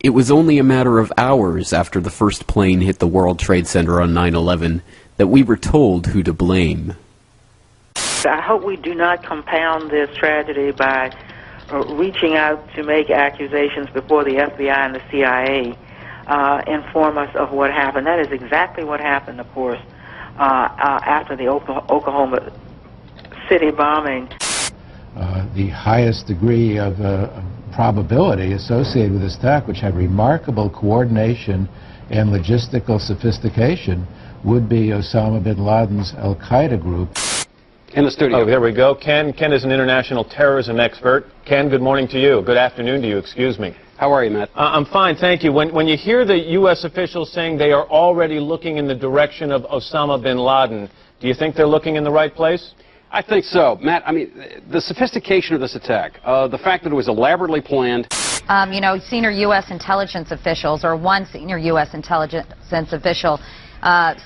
It was only a matter of hours after the first plane hit the World Trade Center on 9/11 that we were told who to blame. I hope we do not compound this tragedy by reaching out to make accusations before the FBI and the CIA inform us of what happened. That is exactly what happened, of course, after the Oklahoma City bombing. The highest degree of probability associated with this attack, which had remarkable coordination and logistical sophistication, would be Osama bin Laden's Al-Qaeda group. In the studio. Oh, there we go. Ken is an international terrorism expert. Ken, good morning to you. Good afternoon to you, excuse me. How are you, Matt? I'm fine, thank you. When you hear the U.S. officials saying they are already looking in the direction of Osama bin Laden, do you think they're looking in the right place? I think so. Matt, I mean, the sophistication of this attack, the fact that it was elaborately planned. You know, senior U.S. intelligence officials, or one senior U.S. intelligence official,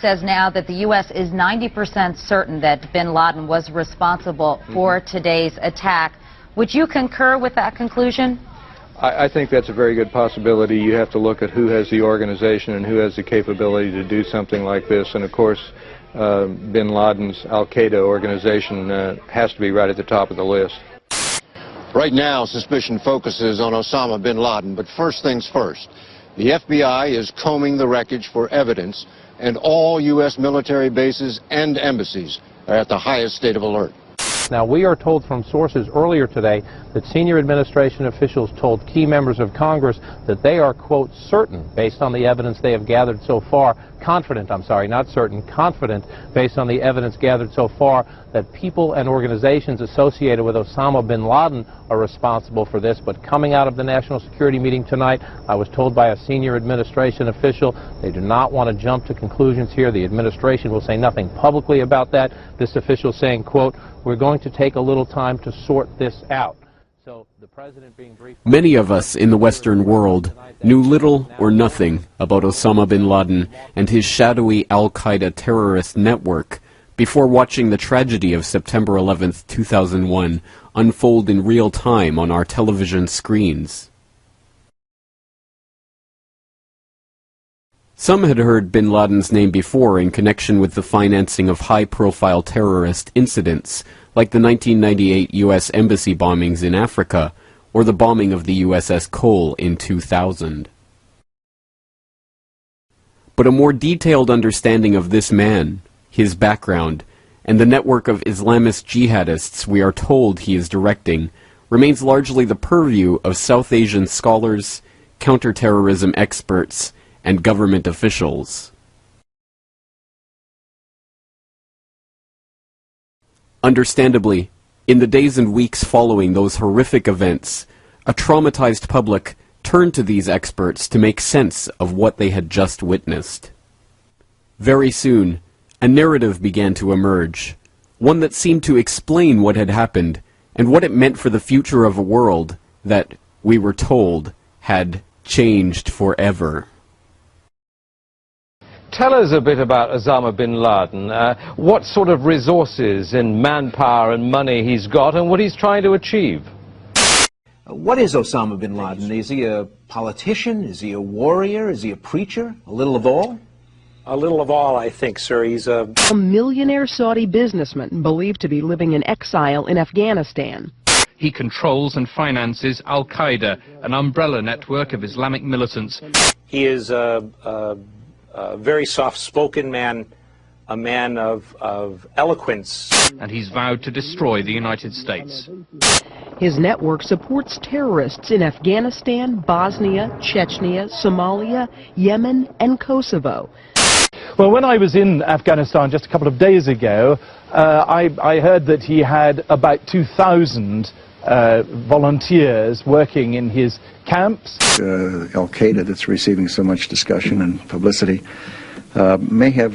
says now that the U.S. is 90% certain that bin Laden was responsible for today's attack. Would you concur with that conclusion? I think that's a very good possibility. You have to look at who has the organization and who has the capability to do something like this. And of course, bin Laden's Al-Qaeda organization has to be right at the top of the list. Right now, suspicion focuses on Osama bin Laden, but first things first. The FBI is combing the wreckage for evidence, and all U.S. military bases and embassies are at the highest state of alert. Now, we are told from sources earlier today that senior administration officials told key members of Congress that they are, quote, certain, based on the evidence they have gathered so far, confident, I'm sorry, not certain, confident, based on the evidence gathered so far, that people and organizations associated with Osama bin Laden are responsible for this. But coming out of the National Security meeting tonight, I was told by a senior administration official they do not want to jump to conclusions here. The administration will say nothing publicly about that. This official saying, quote, we're going to take a little time to sort this out. So the president being briefed. Many of us in the Western world knew little or nothing about Osama bin Laden and his shadowy Al-Qaeda terrorist network before watching the tragedy of September 11th, 2001 unfold in real time on our television screens. Some had heard bin Laden's name before in connection with the financing of high-profile terrorist incidents, like the 1998 U.S. Embassy bombings in Africa, or the bombing of the USS Cole in 2000. But a more detailed understanding of this man, his background, and the network of Islamist jihadists we are told he is directing, remains largely the purview of South Asian scholars, counterterrorism experts, and government officials. Understandably, in the days and weeks following those horrific events, a traumatized public turned to these experts to make sense of what they had just witnessed. Very soon, a narrative began to emerge, one that seemed to explain what had happened and what it meant for the future of a world that, we were told, had changed forever. Tell us a bit about Osama bin Laden, what sort of resources and manpower and money he's got and what he's trying to achieve. What is Osama bin Laden? Is he a politician? Is he a warrior? Is he a preacher? A little of all? A little of all, I think, sir. He's a millionaire Saudi businessman believed to be living in exile in Afghanistan. He controls and finances Al-Qaeda, an umbrella network of Islamic militants. He is a very soft-spoken man, a man of eloquence. And he's vowed to destroy the United States. His network supports terrorists in Afghanistan, Bosnia, Chechnya, Somalia, Yemen, and Kosovo. Well, when I was in Afghanistan just a couple of days ago, I heard that he had about 2,000 volunteers working in his camps. Al-Qaeda, that's receiving so much discussion and publicity, may have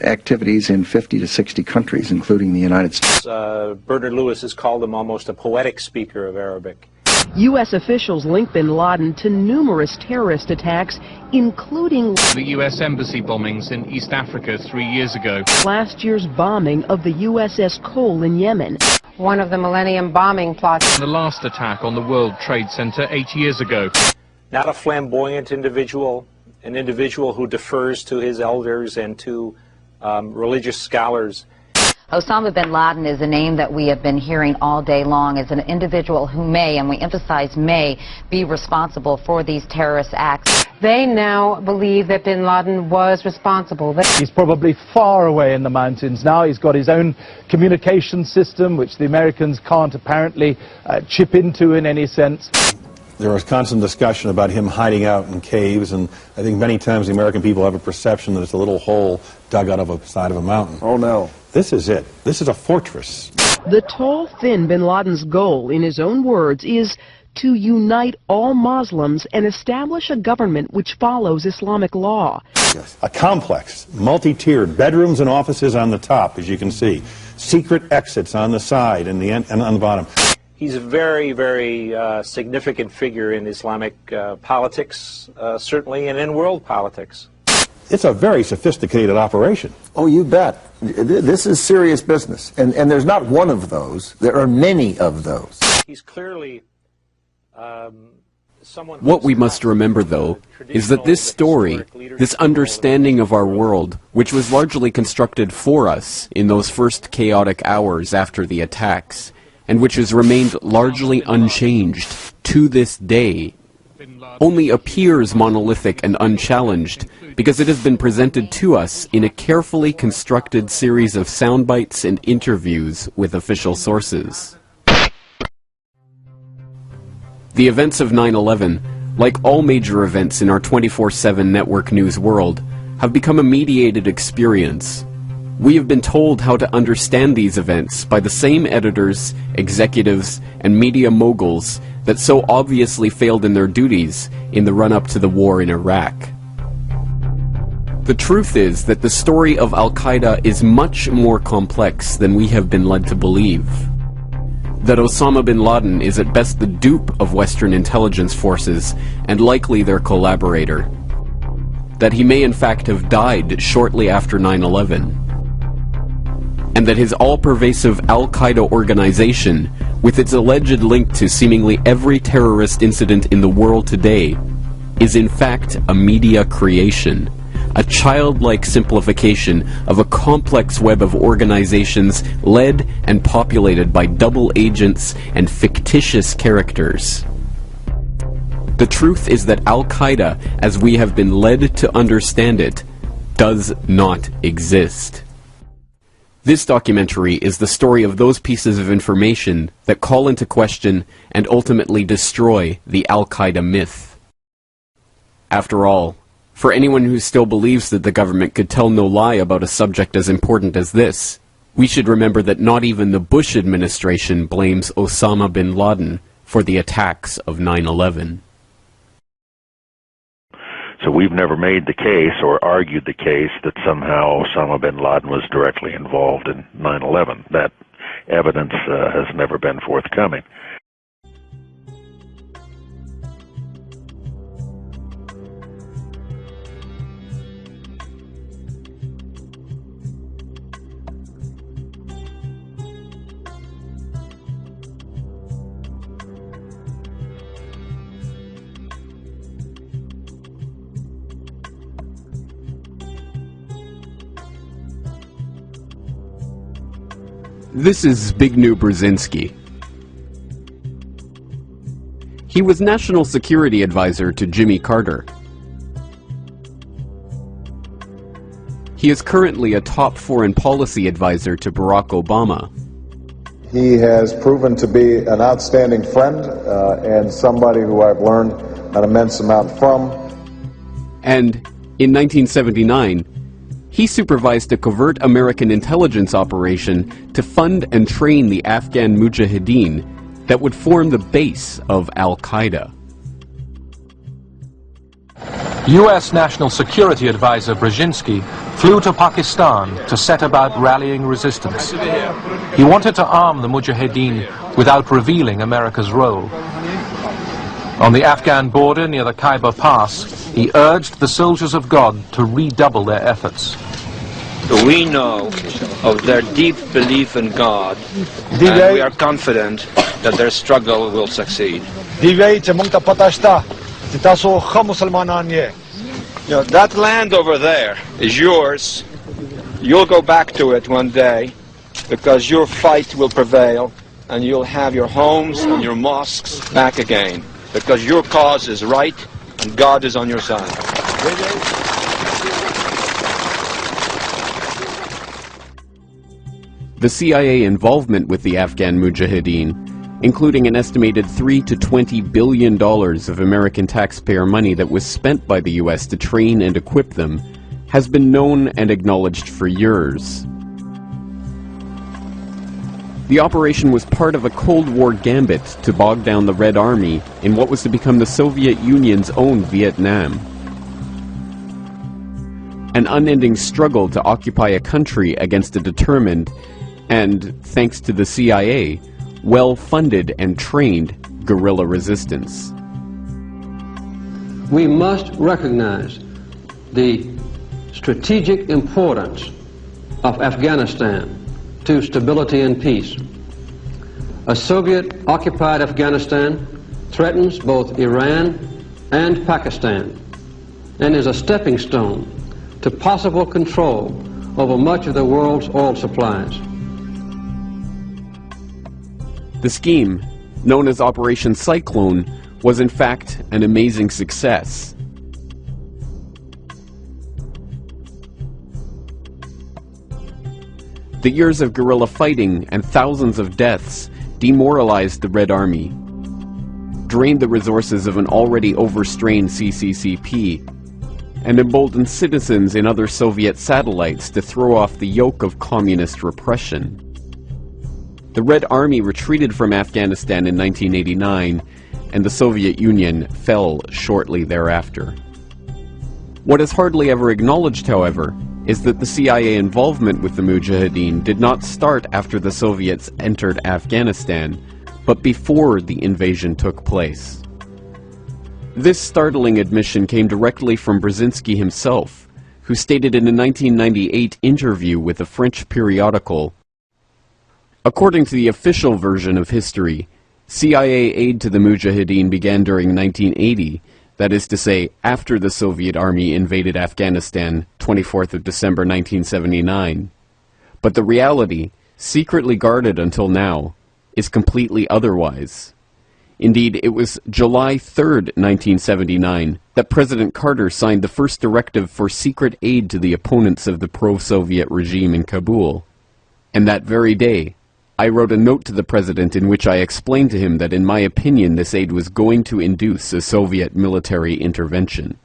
activities in 50 to 60 countries, including the United States. Bernard Lewis has called him almost a poetic speaker of Arabic. U.S. officials link bin Laden to numerous terrorist attacks, including the U.S. Embassy bombings in East Africa 3 years ago. Last year's bombing of the USS Cole in Yemen. One of the Millennium bombing plots. The last attack on the World Trade Center 8 years ago. not a flamboyant individual, an individual who defers to his elders and to religious scholars. Osama bin Laden is a name that we have been hearing all day long as an individual who may, and we emphasize may, be responsible for these terrorist acts. They now believe that bin Laden was responsible. He's probably far away in the mountains now. He's got his own communication system, which the Americans can't apparently chip into in any sense. There was constant discussion about him hiding out in caves, and I think many times the American people have a perception that it's a little hole dug out of a side of a mountain. Oh, no. This is it. This is a fortress. The tall, thin bin Laden's goal, in his own words, is to unite all Muslims and establish a government which follows Islamic law. Yes. A complex, multi-tiered, bedrooms and offices on the top, as you can see. Secret exits on the side and on the bottom. He's a very, very significant figure in Islamic politics, certainly, and in world politics. It's a very sophisticated operation. Oh, you bet. This is serious business. And there's not one of those. There are many of those. He's clearly someone... What we must remember, though, is that this story, this understanding of our world, which was largely constructed for us in those first chaotic hours after the attacks, and which has remained largely unchanged to this day, only appears monolithic and unchallenged because it has been presented to us in a carefully constructed series of soundbites and interviews with official sources. The events of 9/11, like all major events in our 24/7 network news world, have become a mediated experience. We have been told how to understand these events by the same editors, executives, and media moguls that so obviously failed in their duties in the run-up to the war in Iraq. The truth is that the story of Al-Qaeda is much more complex than we have been led to believe. That Osama bin Laden is at best the dupe of Western intelligence forces and likely their collaborator. That he may in fact have died shortly after 9/11. And that his all-pervasive Al-Qaeda organization, with its alleged link to seemingly every terrorist incident in the world today, is in fact a media creation, a childlike simplification of a complex web of organizations led and populated by double agents and fictitious characters. The truth is that Al-Qaeda, as we have been led to understand it, does not exist. This documentary is the story of those pieces of information that call into question and ultimately destroy the Al-Qaeda myth. After all, for anyone who still believes that the government could tell no lie about a subject as important as this, we should remember that not even the Bush administration blames Osama bin Laden for the attacks of 9/11. So we've never made the case or argued the case that somehow Osama bin Laden was directly involved in 9/11. That evidence has never been forthcoming. This is Zbigniew Brzezinski. He was National Security Advisor to Jimmy Carter. He is currently a top foreign policy advisor to Barack Obama. He has proven to be an outstanding friend and somebody who I've learned an immense amount from. And in 1979, he supervised a covert American intelligence operation to fund and train the Afghan Mujahideen that would form the base of Al-Qaeda. U.S. National Security Advisor Brzezinski flew to Pakistan to set about rallying resistance. He wanted to arm the Mujahideen without revealing America's role. On the Afghan border near the Khyber Pass, he urged the soldiers of God to redouble their efforts. We know of their deep belief in God, and we are confident that their struggle will succeed. You know, that land over there is yours. You'll go back to it one day because your fight will prevail and you'll have your homes and your mosques back again because your cause is right and God is on your side. The CIA involvement with the Afghan Mujahideen, including an estimated $3 to $20 billion of American taxpayer money that was spent by the U.S. to train and equip them, has been known and acknowledged for years. The operation was part of a Cold War gambit to bog down the Red Army in what was to become the Soviet Union's own Vietnam. An unending struggle to occupy a country against a determined, and, thanks to the CIA, well-funded and trained guerrilla resistance. We must recognize the strategic importance of Afghanistan to stability and peace. A Soviet-occupied Afghanistan threatens both Iran and Pakistan and is a stepping stone to possible control over much of the world's oil supplies. The scheme, known as Operation Cyclone, was in fact an amazing success. The years of guerrilla fighting and thousands of deaths demoralized the Red Army, drained the resources of an already overstrained CCCP, and emboldened citizens in other Soviet satellites to throw off the yoke of communist repression. The Red Army retreated from Afghanistan in 1989, and the Soviet Union fell shortly thereafter. What is hardly ever acknowledged, however, is that the CIA involvement with the Mujahideen did not start after the Soviets entered Afghanistan, but before the invasion took place. This startling admission came directly from Brzezinski himself, who stated in a 1998 interview with a French periodical, "According to the official version of history, CIA aid to the Mujahideen began during 1980, that is to say, after the Soviet Army invaded Afghanistan, 24th of December 1979. But the reality, secretly guarded until now, is completely otherwise. Indeed, it was July 3rd, 1979, that President Carter signed the first directive for secret aid to the opponents of the pro-Soviet regime in Kabul. And that very day, I wrote a note to the President in which I explained to him that in my opinion this aid was going to induce a Soviet military intervention."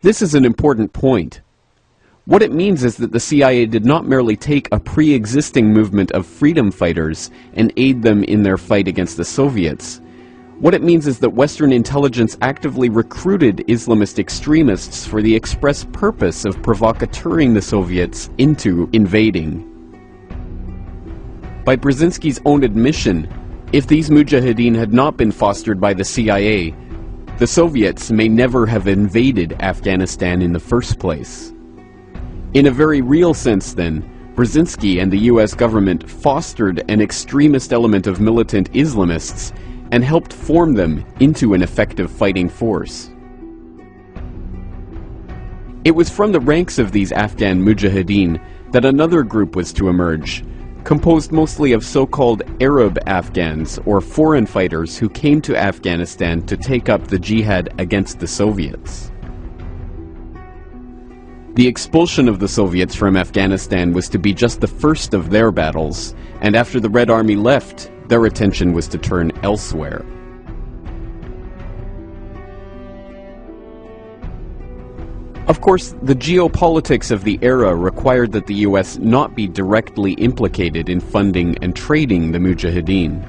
This is an important point. What it means is that the CIA did not merely take a pre-existing movement of freedom fighters and aid them in their fight against the Soviets. What it means is that Western intelligence actively recruited Islamist extremists for the express purpose of provocateuring the Soviets into invading. By Brzezinski's own admission, if these Mujahideen had not been fostered by the CIA, the Soviets may never have invaded Afghanistan in the first place. In a very real sense, then, Brzezinski and the US government fostered an extremist element of militant Islamists and helped form them into an effective fighting force. It was from the ranks of these Afghan Mujahideen that another group was to emerge, composed mostly of so-called Arab Afghans, or foreign fighters who came to Afghanistan to take up the jihad against the Soviets. The expulsion of the Soviets from Afghanistan was to be just the first of their battles, and after the Red Army left, their attention was to turn elsewhere. Of course, the geopolitics of the era required that the US not be directly implicated in funding and trading the Mujahideen.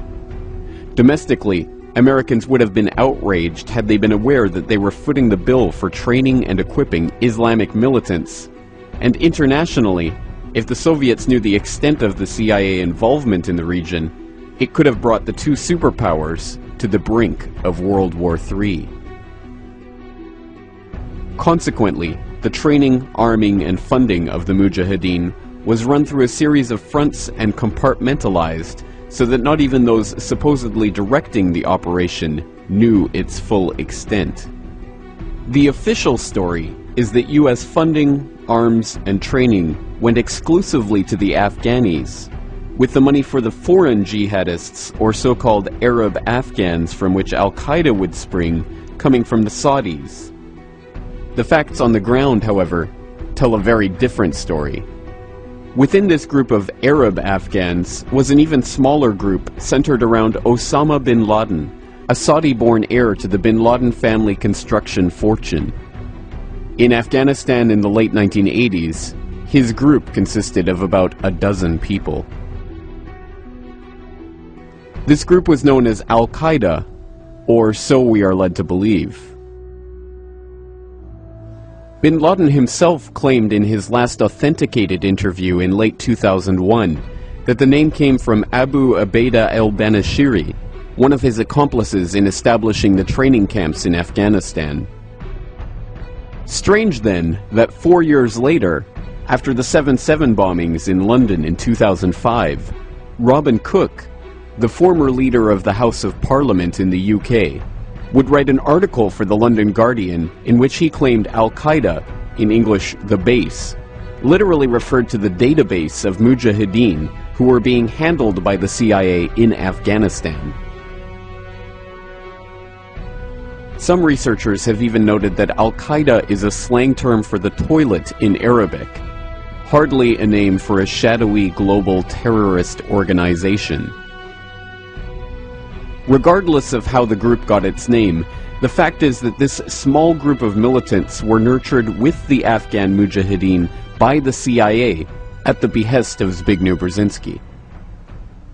Domestically, Americans would have been outraged had they been aware that they were footing the bill for training and equipping Islamic militants. And internationally, if the Soviets knew the extent of the CIA involvement in the region, it could have brought the two superpowers to the brink of World War III. Consequently, the training, arming, and funding of the Mujahideen was run through a series of fronts and compartmentalized so that not even those supposedly directing the operation knew its full extent. The official story is that U.S. funding, arms, and training went exclusively to the Afghanis, with the money for the foreign jihadists, or so-called Arab Afghans from which Al-Qaeda would spring, coming from the Saudis. The facts on the ground, however, tell a very different story. Within this group of Arab Afghans was an even smaller group centered around Osama bin Laden, a Saudi-born heir to the bin Laden family construction fortune. In Afghanistan in the late 1980s, his group consisted of about a dozen people. This group was known as Al-Qaeda, or so we are led to believe. Bin Laden himself claimed in his last authenticated interview in late 2001 that the name came from Abu Ubaidah al-Banashiri, one of his accomplices in establishing the training camps in Afghanistan. Strange then that 4 years later, after the 7/7 bombings in London in 2005, Robin Cook, the former leader of the House of Parliament in the UK, would write an article for the London Guardian in which he claimed Al-Qaeda, in English the base, literally referred to the database of mujahideen who were being handled by the CIA in Afghanistan. Some researchers have even noted that Al-Qaeda is a slang term for the toilet in Arabic, hardly a name for a shadowy global terrorist organization. Regardless of how the group got its name, the fact is that this small group of militants were nurtured with the Afghan mujahideen by the CIA at the behest of Zbigniew Brzezinski.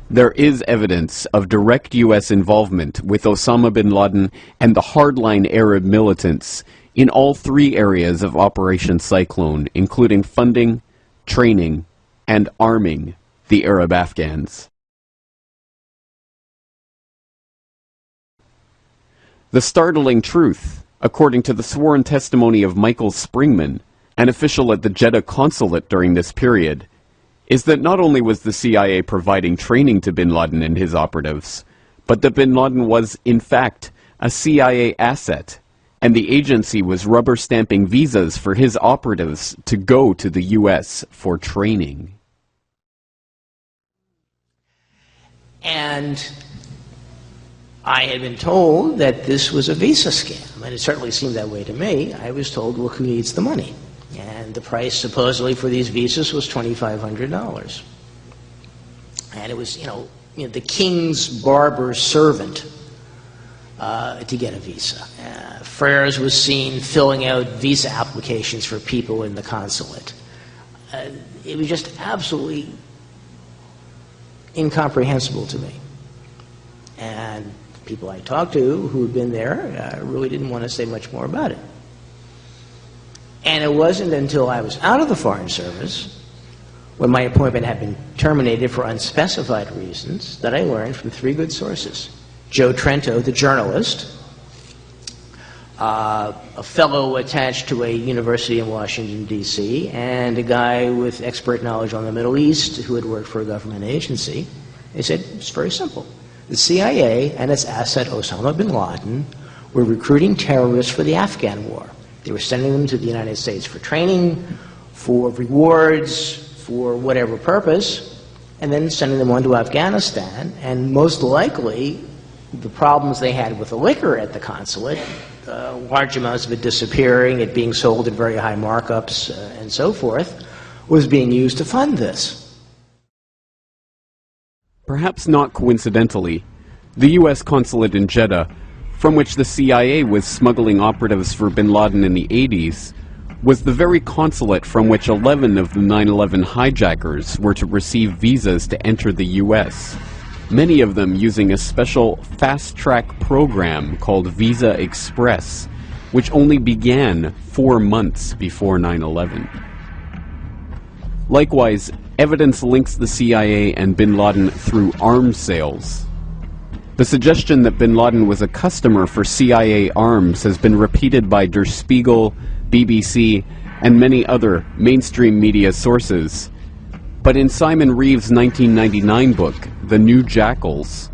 There is evidence of direct U.S. involvement with Osama bin Laden and the hardline Arab militants in all three areas of Operation Cyclone, including funding, training, and arming the Arab Afghans. The startling truth, according to the sworn testimony of Michael Springman, an official at the Jeddah consulate during this period, is that not only was the CIA providing training to bin Laden and his operatives, but that bin Laden was, in fact, a CIA asset, and the agency was rubber-stamping visas for his operatives to go to the U.S. for training. And I had been told that this was a visa scam, and it certainly seemed that way to me. I was told, look who needs the money. And the price supposedly for these visas was $2,500. And it was, the king's barber's servant to get a visa. Freres was seen filling out visa applications for people in the consulate. It was just absolutely incomprehensible to me. And people I talked to who had been there really didn't want to say much more about it. And it wasn't until I was out of the Foreign Service, when my appointment had been terminated for unspecified reasons, that I learned from three good sources. Joe Trento, the journalist, a fellow attached to a university in Washington, D.C., and a guy with expert knowledge on the Middle East who had worked for a government agency. They said, it's very simple. The CIA and its asset Osama bin Laden were recruiting terrorists for the Afghan war. They were sending them to the United States for training, for rewards, for whatever purpose, and then sending them on to Afghanistan. And most likely, the problems they had with the liquor at the consulate, large amounts of it disappearing, it being sold at very high markups, and so forth, was being used to fund this. Perhaps not coincidentally, the U.S. consulate in Jeddah, from which the CIA was smuggling operatives for bin Laden in the 80s, was the very consulate from which 11 of the 9/11 hijackers were to receive visas to enter the U.S., many of them using a special fast-track program called Visa Express, which only began 4 months before 9/11. Likewise, evidence links the CIA and bin Laden through arms sales. The suggestion that bin Laden was a customer for CIA arms has been repeated by Der Spiegel, BBC, and many other mainstream media sources. But in Simon Reeve's 1999 book, The New Jackals,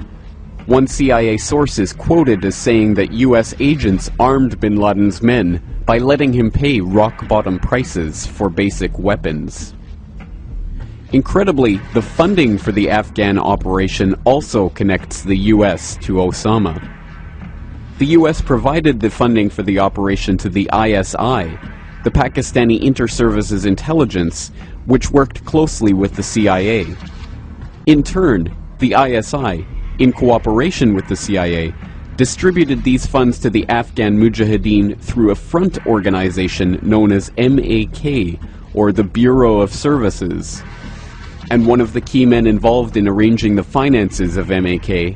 one CIA source is quoted as saying that U.S. agents armed bin Laden's men by letting him pay rock-bottom prices for basic weapons. Incredibly, the funding for the Afghan operation also connects the U.S. to Osama. The U.S. provided the funding for the operation to the ISI, the Pakistani Inter-Services Intelligence, which worked closely with the CIA. In turn, the ISI, in cooperation with the CIA, distributed these funds to the Afghan Mujahideen through a front organization known as MAK, or the Bureau of Services. And one of the key men involved in arranging the finances of MAK,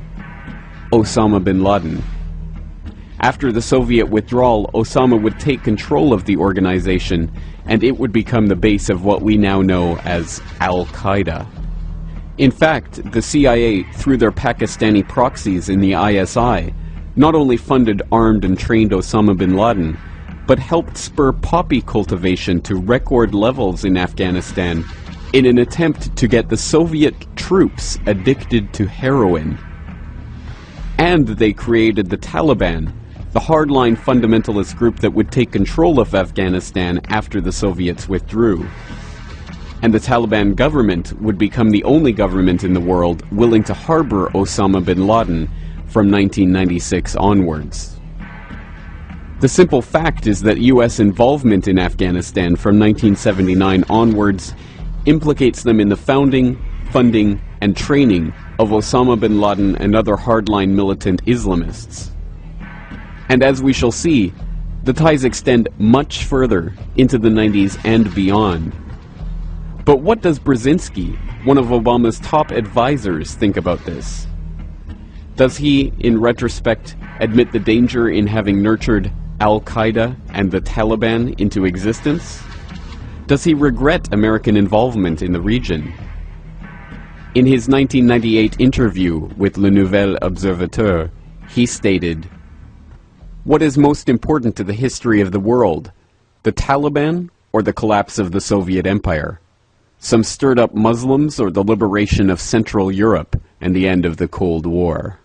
Osama bin Laden. After the Soviet withdrawal, Osama would take control of the organization, and it would become the base of what we now know as Al-Qaeda. In fact, the CIA, through their Pakistani proxies in the ISI, not only funded, armed, and trained Osama bin Laden, but helped spur poppy cultivation to record levels in Afghanistan in an attempt to get the Soviet troops addicted to heroin. And they created the Taliban, the hardline fundamentalist group that would take control of Afghanistan after the Soviets withdrew. And the Taliban government would become the only government in the world willing to harbor Osama bin Laden from 1996 onwards. The simple fact is that U.S. involvement in Afghanistan from 1979 onwards implicates them in the founding, funding, and training of Osama bin Laden and other hardline militant Islamists. And as we shall see, the ties extend much further into the 90s and beyond. But what does Brzezinski, one of Obama's top advisors, think about this? Does he, in retrospect, admit the danger in having nurtured Al-Qaeda and the Taliban into existence? Does he regret American involvement in the region? In his 1998 interview with Le Nouvel Observateur, he stated, "What is most important to the history of the world, the Taliban or the collapse of the Soviet Empire? Some stirred up Muslims or the liberation of Central Europe and the end of the Cold War?"